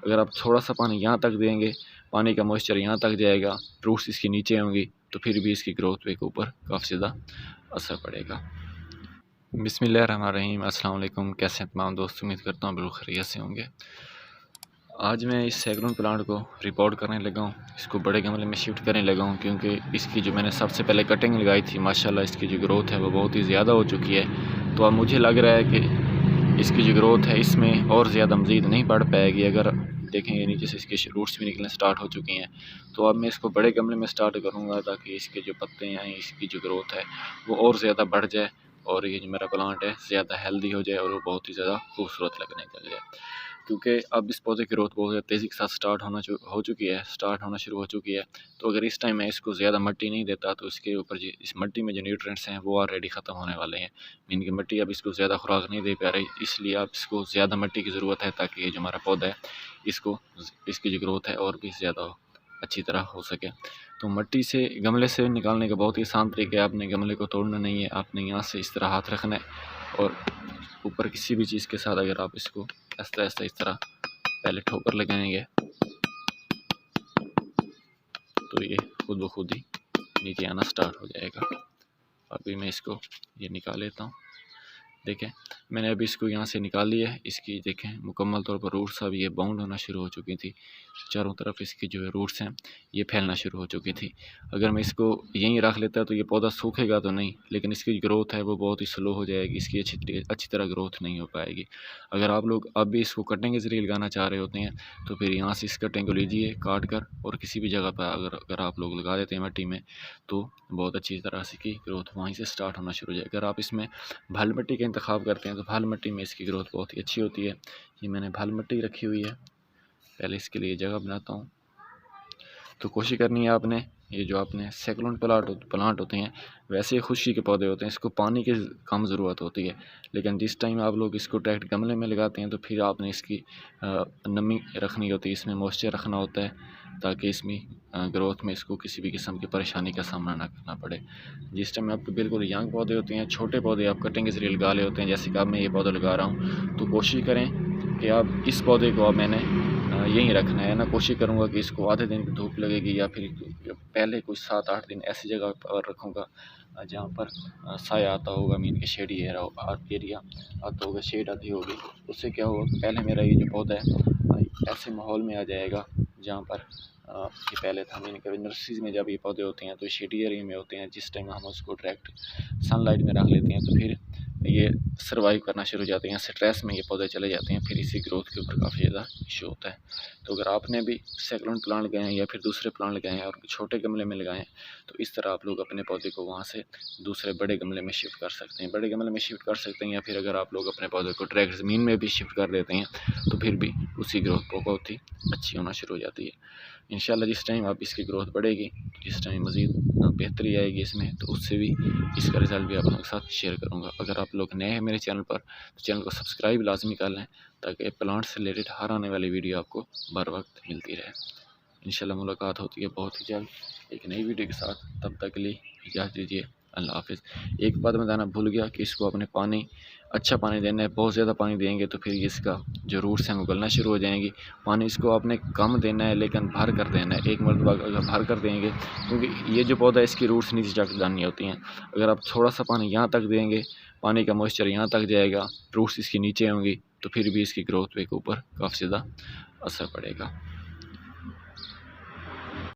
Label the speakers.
Speaker 1: अगर आप थोड़ा सा पानी यहाँ तक देंगे, पानी का मॉइस्चर यहाँ तक जाएगा, रूट्स इसके नीचे होंगी, तो फिर भी इसकी ग्रोथ पे के ऊपर काफ़ी ज़्यादा असर पड़ेगा। बिस्मिल्लाहिर्रहमानिर्रहीम, अस्सलाम वालेकुम। कैसे हैं तमाम दोस्त? उम्मीद करता हूँ बिल्कुल खैरियत से होंगे। आज मैं इस सैगलोन प्लांट को रिपोर्ट करने लगा हूँ, इसको बड़े गमले में शिफ्ट करने लगा हूँ, क्योंकि इसकी जो मैंने सबसे पहले कटिंग लगाई थी, माशाल्लाह इसकी जो ग्रोथ है वो बहुत ही ज़्यादा हो चुकी है। तो अब मुझे लग रहा है कि इसकी जो ग्रोथ है इसमें और ज़्यादा मज़ीद नहीं बढ़ पाएगी। अगर देखेंगे नीचे से इसके रूट्स भी निकलने स्टार्ट हो चुकी हैं, तो अब मैं इसको बड़े गमले में स्टार्ट करूँगा ताकि इसके जो पत्ते हैं, इसकी जो ग्रोथ है वो और ज़्यादा बढ़ जाए और ये जो मेरा प्लांट है ज़्यादा हेल्दी हो जाए और वो बहुत ही ज़्यादा खूबसूरत लगने लग जाए। क्योंकि अब इस पौधे की ग्रोथ बहुत ज़्यादा तेज़ी के साथ स्टार्ट होना शुरू हो चुकी है। तो अगर इस टाइम मैं इसको ज़्यादा मिट्टी नहीं देता तो इसके ऊपर जो इस मिट्टी में जो न्यूट्रिएंट्स हैं वो ऑलरेडी ख़त्म होने वाले हैं। मीन की मिट्टी अब इसको ज़्यादा खुराक नहीं दे पा रही, इसलिए अब इसको ज़्यादा मिट्टी की ज़रूरत है ताकि ये जो हमारा पौधा है इसकी जो ग्रोथ है और भी ज़्यादा अच्छी तरह हो सके। तो मिट्टी से गमले से निकालने का बहुत ही आसान तरीका है। आपने गमले को तोड़ना नहीं है, आपने यहाँ से इस तरह हाथ रखना है और ऊपर किसी भी चीज़ के साथ अगर आप इसको ऐसा इस तरह पहले ठोकर लगाएंगे तो ये खुद ब खुद ही नीचे आना स्टार्ट हो जाएगा। अभी मैं इसको ये निकाल लेता हूँ। देखें, मैंने अभी इसको यहाँ से निकाल लिया है। इसकी देखें मुकम्मल तौर पर रूट्स अब ये बाउंड होना शुरू हो चुकी थी, चारों तरफ इसकी जो रूट्स हैं ये फैलना शुरू हो चुकी थी। अगर मैं इसको यहीं रख लेता तो ये पौधा सूखेगा तो नहीं, लेकिन इसकी ग्रोथ है वो बहुत ही स्लो हो जाएगी, इसकी अच्छी तरह ग्रोथ नहीं हो पाएगी। अगर आप लोग अब भी इसको कटिंग के ज़रिए लगाना चाह रहे होते हैं तो फिर यहाँ से इस कटिंग को लीजिए काट कर और किसी भी जगह पर अगर आप लोग लगा देते हैं मिट्टी में तो बहुत अच्छी तरह से की ग्रोथ वहीं से स्टार्ट होना शुरू हो जाएगा। अगर आप इसमें भल मिट्टी का इंतखाब करते हैं तो भल मिट्टी में इसकी ग्रोथ बहुत ही अच्छी होती है। ये मैंने भल मिट्टी रखी हुई है, पहले इसके लिए जगह बनाता हूँ। तो कोशिश करनी है आपने, ये जो आपने सैकुलेंट प्लांट होते हैं वैसे खुशी के पौधे होते हैं, इसको पानी की कम ज़रूरत होती है, लेकिन जिस टाइम आप लोग इसको डायरेक्ट गमले में लगाते हैं तो फिर आपने इसकी नमी रखनी होती है, इसमें मॉइस्चर रखना होता है ताकि इसमें ग्रोथ में इसको किसी भी किस्म की परेशानी का सामना ना करना पड़े। जिस टाइम आपके बिल्कुल यंग पौधे होते हैं, छोटे पौधे आप कटिंग के ज़रिए लगा ले होते हैं, जैसे कि अब मैं ये पौधा लगा रहा हूँ, तो कोशिश करें कि आप इस पौधे को अब मैंने यहीं रखना है ना। कोशिश करूँगा कि इसको आधे दिन की धूप लगेगी या फिर पहले कुछ 7-8 दिन ऐसी जगह पर रखूँगा जहाँ पर साया आता होगा, मीन के शेड एरिया आता होगा, शेड आती होगी। उससे क्या होगा, पहले मेरा ये जो पौधा है ऐसे माहौल में आ जाएगा जहाँ पर ये पहले था। मीन के नर्सरीज में जब ये पौधे होते हैं तो शेडी एरिया में होते हैं, जिस टाइम हम उसको डायरेक्ट सनलाइट में रख लेते हैं तो फिर ये सर्वाइव करना शुरू हो जाते हैं, स्ट्रेस में ये पौधे चले जाते हैं, फिर इसी ग्रोथ के ऊपर काफ़ी ज़्यादा इशू होता है। तो अगर आपने भी सैकुलेंट प्लांट लगाए हैं या फिर दूसरे प्लांट लगाए हैं और छोटे गमले में लगाए हैं तो इस तरह आप लोग अपने पौधे को वहाँ से दूसरे बड़े गमले में शिफ्ट कर सकते हैं, बड़े गमले में शिफ्ट कर सकते हैं। या फिर अगर आप लोग अपने पौधे को डायरेक्ट ज़मीन में भी शिफ्ट कर देते हैं तो फिर भी उसकी ग्रोथ बहुत ही अच्छी होना शुरू हो जाती है। इंशाल्लाह जिस टाइम आप इसकी ग्रोथ बढ़ेगी, जिस टाइम मज़ीद बेहतरी आएगी इसमें, तो उससे भी इसका रिज़ल्ट भी आप लोगों के साथ शेयर करूँगा। अगर आप लोग नए हैं मेरे चैनल पर तो चैनल को सब्सक्राइब लाजमी कर लें ताकि प्लांट से रिलेटेड हर आने वाली वीडियो आपको बर वक्त मिलती रहे। इंशाल्लाह मुलाकात होती है बहुत ही जल्द एक नई वीडियो के साथ। तब तक के लिए इजाज़त दीजिए, अल्लाह हाफ़िज़। एक बात मैं बताना भूल गया कि इसको अपने पानी अच्छा पानी देना है। बहुत ज़्यादा पानी देंगे तो फिर इसका जो रूट्स हैं वो गलना शुरू हो जाएंगी। पानी इसको आपने कम देना है लेकिन भर कर देना है, एक मरतबा अगर भर कर देंगे, क्योंकि ये जो पौधा है इसकी रूट्स नीचे जाकर जानी होती हैं। अगर आप थोड़ा सा पानी यहाँ तक देंगे, पानी का मॉइस्चर यहाँ तक जाएगा, रूट्स इसकी नीचे होंगी, तो फिर भी इसकी ग्रोथ पे के ऊपर काफ़ी ज़्यादा असर पड़ेगा।